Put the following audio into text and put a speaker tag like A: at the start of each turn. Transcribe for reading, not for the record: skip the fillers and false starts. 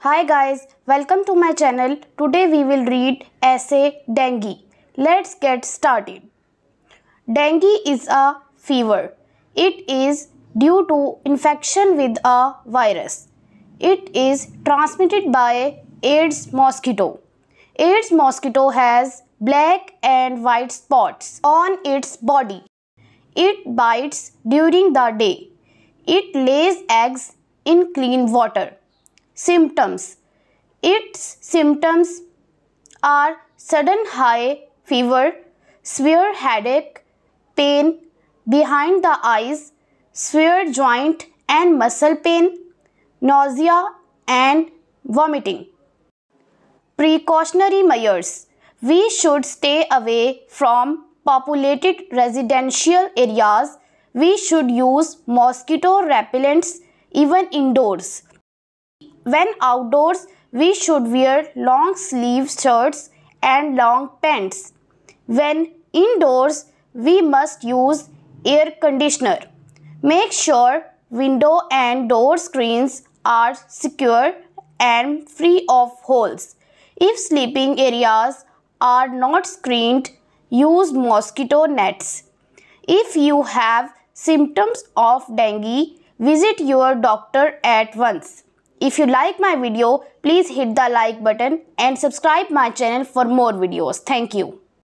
A: Hi guys, welcome to my channel. Today we will read essay Dengue. Let's get started. Dengue is a fever. It is due to infection with a virus. It is transmitted by Aedes mosquito. Aedes mosquito has black and white spots on its body. It bites during the day. It lays eggs in clean water. Symptoms. Its symptoms are sudden high fever, severe headache, pain behind the eyes, severe joint and muscle pain, nausea and vomiting. Precautionary measures. We should stay away from populated residential areas. We should use mosquito repellents even indoors. When outdoors, we should wear long sleeve shirts and long pants. When indoors, we must use air conditioner. Make sure window and door screens are secure and free of holes. If sleeping areas are not screened, use mosquito nets. If you have symptoms of dengue, visit your doctor at once. If you like my video, please hit the like button and subscribe my channel for more videos. Thank you.